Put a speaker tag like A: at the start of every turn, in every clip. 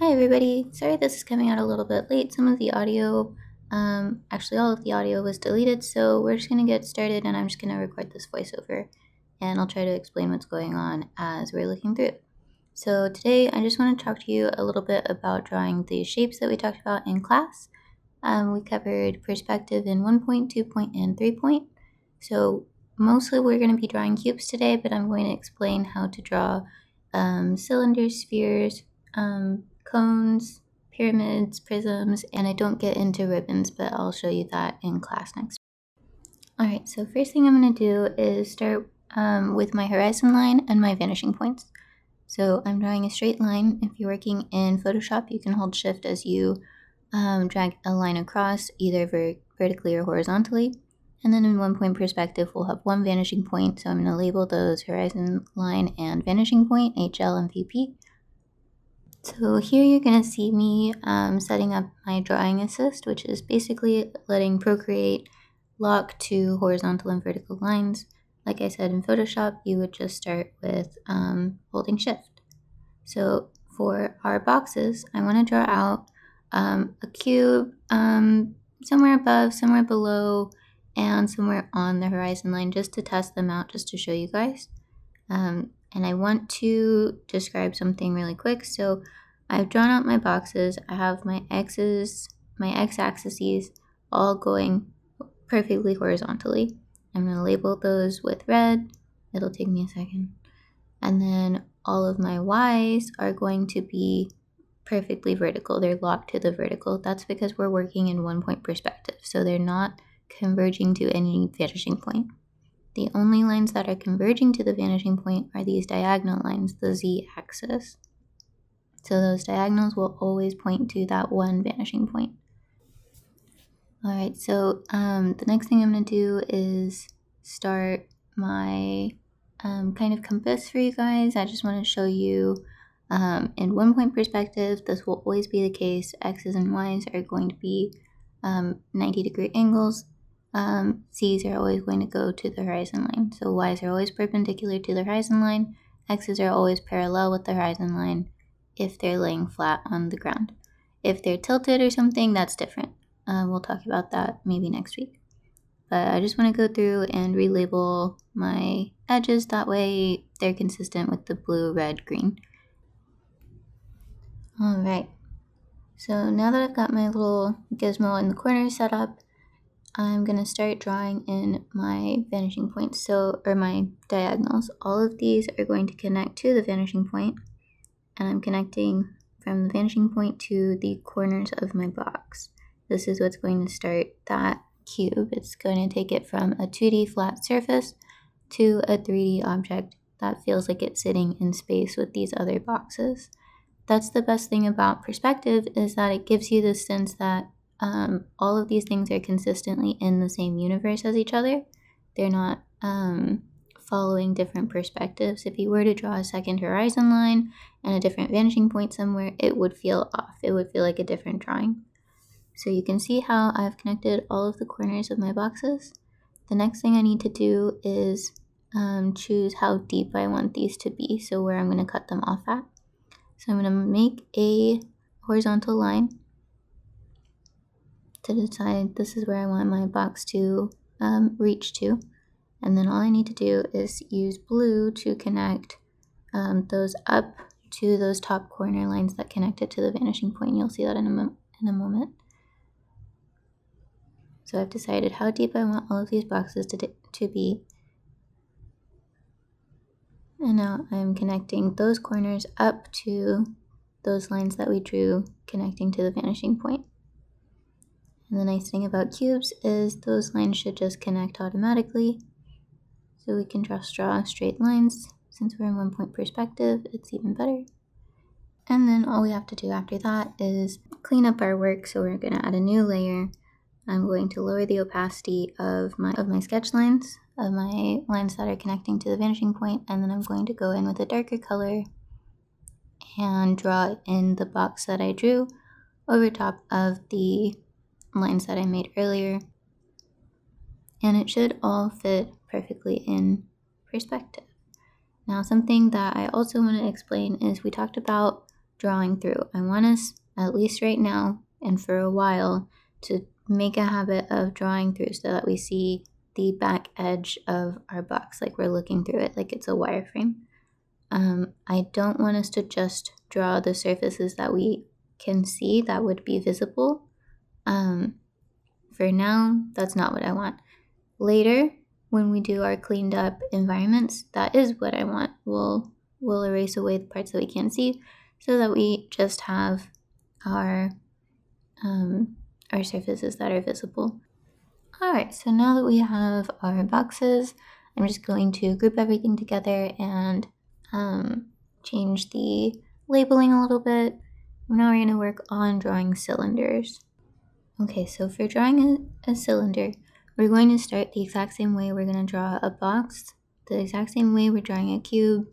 A: Hi everybody, sorry this is coming out a little bit late. Some of the audio, actually all of the audio was deleted, so we're just going to get started and I'm just going to record this voiceover and I'll try to explain what's going on as we're looking through it. So today I just want to talk to you a little bit about drawing the shapes that we talked about in class. We covered perspective in 1 point, 2 point, and 3 point. So mostly we're going to be drawing cubes today, but I'm going to explain how to draw cylinders, spheres, cones, pyramids, prisms, and I don't get into ribbons, but I'll show you that in class next. Alright, so first thing I'm going to do is start with my horizon line and my vanishing points. So I'm drawing a straight line. If you're working in Photoshop, you can hold shift as you drag a line across, either vertically or horizontally. And then in 1 point perspective, we'll have one vanishing point. So I'm going to label those horizon line and vanishing point, HL and VP. So here you're going to see me setting up my drawing assist, which is basically letting Procreate lock to horizontal and vertical lines. Like I said in Photoshop, you would just start with holding shift. So for our boxes, I want to draw out a cube somewhere above, somewhere below, and somewhere on the horizon line just to test them out, just to show you guys. And I want to describe something really quick. So I've drawn out my boxes. I have my x-axes all going perfectly horizontally. I'm going to label those with red. It'll take me a second. And then all of my y's are going to be perfectly vertical. They're locked to the vertical. That's because we're working in 1 point perspective. So they're not converging to any vanishing point. The only lines that are converging to the vanishing point are these diagonal lines, the z-axis. So those diagonals will always point to that one vanishing point. Alright, so the next thing I'm going to do is start my kind of compass for you guys. I just want to show you in 1 point perspective, this will always be the case. X's and Y's are going to be 90-degree angles. C's are always going to go to the horizon line. So Y's are always perpendicular to the horizon line. X's are always parallel with the horizon line if they're laying flat on the ground. If they're tilted or something, that's different. We'll talk about that maybe next week. But I just want to go through and relabel my edges. That way they're consistent with the blue, red, green. Alright, so now that I've got my little gizmo in the corner set up, I'm going to start drawing in my vanishing points, or my diagonals. All of these are going to connect to the vanishing point, and I'm connecting from the vanishing point to the corners of my box. This is what's going to start that cube. It's going to take it from a 2D flat surface to a 3D object that feels like it's sitting in space with these other boxes. That's the best thing about perspective, is that it gives you the sense that all of these things are consistently in the same universe as each other. They're not following different perspectives. If you were to draw a second horizon line and a different vanishing point somewhere, it would feel off. It would feel like a different drawing. So you can see how I've connected all of the corners of my boxes. The next thing I need to do is choose how deep I want these to be, so where I'm going to cut them off at. So I'm going to make a horizontal line to decide this is where I want my box to reach to. And then all I need to do is use blue to connect those up to those top corner lines that connect it to the vanishing point. You'll see that in a moment. So I've decided how deep I want all of these boxes to be. And now I'm connecting those corners up to those lines that we drew connecting to the vanishing point. And the nice thing about cubes is those lines should just connect automatically. So we can just draw straight lines. Since we're in 1 point perspective, it's even better. And then all we have to do after that is clean up our work. So we're going to add a new layer. I'm going to lower the opacity of my sketch lines, of my lines that are connecting to the vanishing point, and then I'm going to go in with a darker color and draw in the box that I drew over top of the lines that I made earlier. And it should all fit perfectly in perspective. Now, something that I also want to explain is we talked about drawing through. I want us, at least right now and for a while, to make a habit of drawing through so that we see the back edge of our box, like we're looking through it, like it's a wireframe. I don't want us to just draw the surfaces that we can see that would be visible. For now, that's not what I want. Later, when we do our cleaned up environments, that is what I want. We'll erase away the parts that we can't see so that we just have our surfaces that are visible. Alright, so now that we have our boxes, I'm just going to group everything together and change the labeling a little bit. Now we're going to work on drawing cylinders. Okay, so for drawing a cylinder, we're going to start the exact same way we're going to draw a box, the exact same way we're drawing a cube.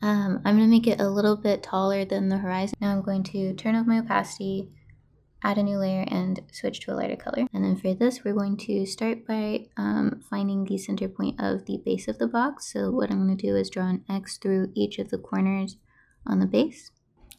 A: I'm going to make it a little bit taller than the horizon. Now I'm going to turn off my opacity, add a new layer, and switch to a lighter color. And then for this, we're going to start by finding the center point of the base of the box. So what I'm going to do is draw an X through each of the corners on the base.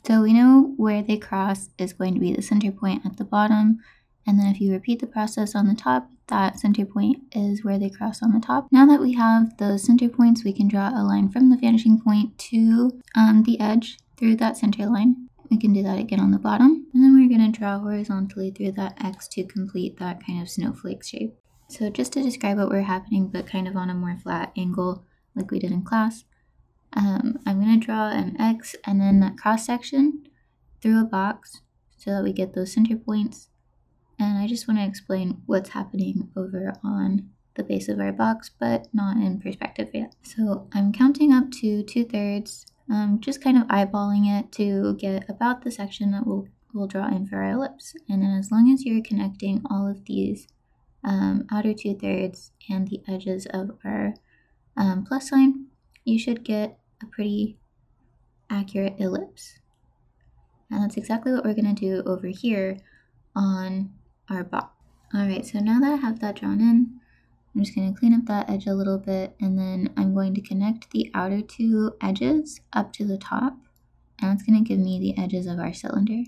A: So we know where they cross is going to be the center point at the bottom. And then if you repeat the process on the top, that center point is where they cross on the top. Now that we have the center points, we can draw a line from the vanishing point to the edge through that center line. We can do that again on the bottom. And then we're going to draw horizontally through that X to complete that kind of snowflake shape. So just to describe what we're happening, but kind of on a more flat angle like we did in class, I'm going to draw an X and then that cross section through a box so that we get those center points. And I just want to explain what's happening over on the base of our box, but not in perspective yet. So I'm counting up to 2/3, just kind of eyeballing it to get about the section that we'll draw in for our ellipse. And then as long as you're connecting all of these outer 2/3 and the edges of our plus sign, you should get a pretty accurate ellipse. And that's exactly what we're going to do over here on our box. Alright, so now that I have that drawn in, I'm just going to clean up that edge a little bit, and then I'm going to connect the outer two edges up to the top, and that's going to give me the edges of our cylinder.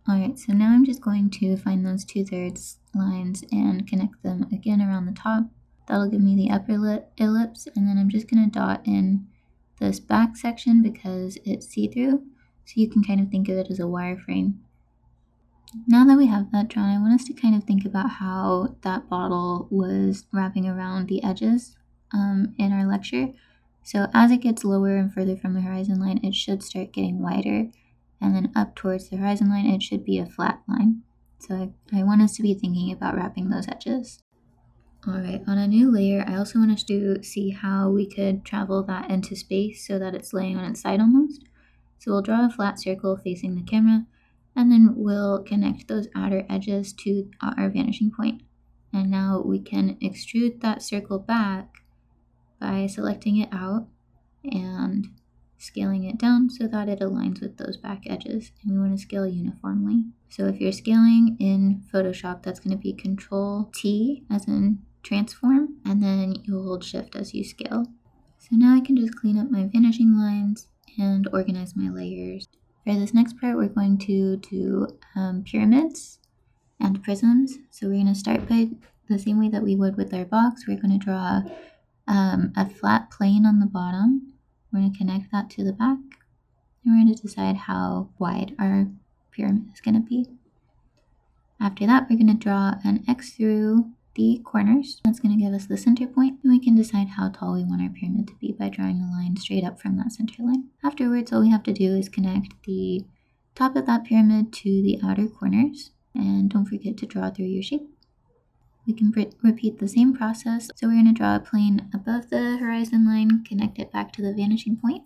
A: Alright, so now I'm just going to find those 2/3 lines and connect them again around the top. That'll give me the upper ellipse, and then I'm just going to dot in this back section because it's see-through, so you can kind of think of it as a wireframe. Now that we have that drawn, I want us to kind of think about how that bottle was wrapping around the edges in our lecture. So as it gets lower and further from the horizon line, it should start getting wider, and then up towards the horizon line, it should be a flat line. So I want us to be thinking about wrapping those edges. Alright, on a new layer, I also want us to see how we could travel that into space so that it's laying on its side almost. So we'll draw a flat circle facing the camera, and then we'll connect those outer edges to our vanishing point. And now we can extrude that circle back by selecting it out and scaling it down so that it aligns with those back edges. And we want to scale uniformly. So if you're scaling in Photoshop, that's going to be Control T as in transform, and then you'll hold Shift as you scale. So now I can just clean up my vanishing lines and organize my layers. For this next part, we're going to do pyramids and prisms. So we're going to start by the same way that we would with our box. We're going to draw a flat plane on the bottom. We're going to connect that to the back. And we're going to decide how wide our pyramid is going to be. After that, we're going to draw an X through the corners. That's going to give us the center point, and we can decide how tall we want our pyramid to be by drawing a line straight up from that center line. Afterwards, all we have to do is connect the top of that pyramid to the outer corners, and don't forget to draw through your shape. We can repeat the same process. So we're going to draw a plane above the horizon line, connect it back to the vanishing point,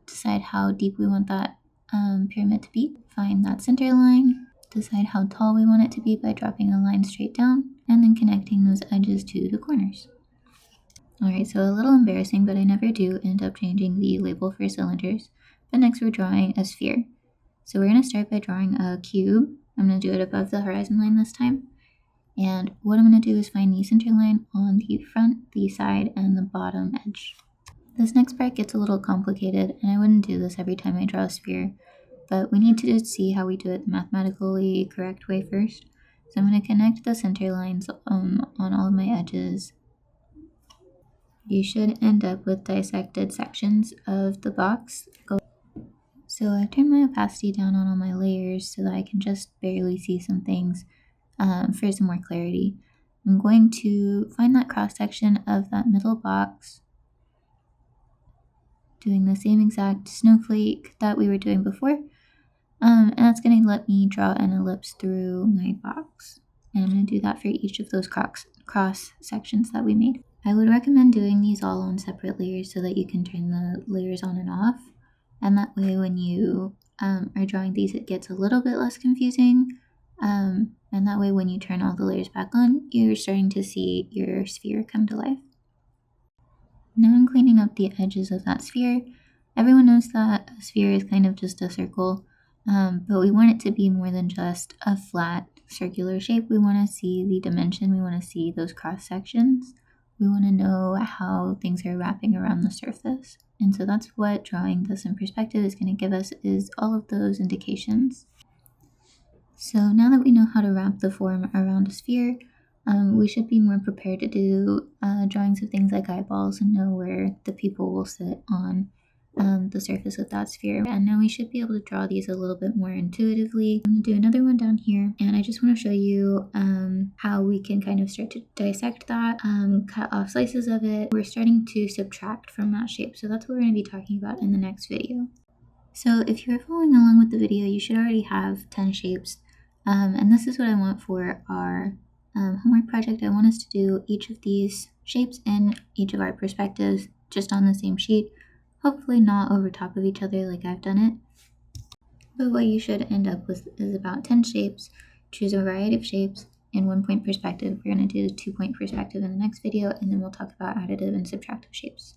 A: decide how deep we want that pyramid to be, find that center line, decide how tall we want it to be by dropping a line straight down, and then connecting those edges to the corners. Alright, so a little embarrassing, but I never do end up changing the label for cylinders. But next we're drawing a sphere. So we're going to start by drawing a cube. I'm going to do it above the horizon line this time. And what I'm going to do is find the center line on the front, the side, and the bottom edge. This next part gets a little complicated, and I wouldn't do this every time I draw a sphere, but we need to just see how we do it the mathematically correct way first. So I'm going to connect the center lines on all of my edges. You should end up with dissected sections of the box. So I've turned my opacity down on all my layers so that I can just barely see some things for some more clarity. I'm going to find that cross section of that middle box, doing the same exact snowflake that we were doing before, and that's going to let me draw an ellipse through my box. And I'm going to do that for each of those cross sections that we made. I would recommend doing these all on separate layers so that you can turn the layers on and off, and that way when you are drawing these it gets a little bit less confusing, and that way when you turn all the layers back on you're starting to see your sphere come to life. Now I'm cleaning up the edges of that sphere. Everyone knows that a sphere is kind of just a circle, but we want it to be more than just a flat circular shape. We want to see the dimension, we want to see those cross sections, we want to know how things are wrapping around the surface. And so that's what drawing this in perspective is going to give us, is all of those indications. So now that we know how to wrap the form around a sphere, we should be more prepared to do drawings of things like eyeballs and know where the people will sit on the surface of that sphere. And now we should be able to draw these a little bit more intuitively. I'm going to do another one down here, and I just want to show you how we can kind of start to dissect that, cut off slices of it. We're starting to subtract from that shape, so that's what we're going to be talking about in the next video. So if you're following along with the video, you should already have 10 shapes, and this is what I want for our homework project. I want us to do each of these shapes in each of our perspectives just on the same sheet, hopefully not over top of each other like I've done it. But what you should end up with is about 10 shapes. Choose a variety of shapes in 1-point perspective. We're going to do the 2-point perspective in the next video, and then we'll talk about additive and subtractive shapes.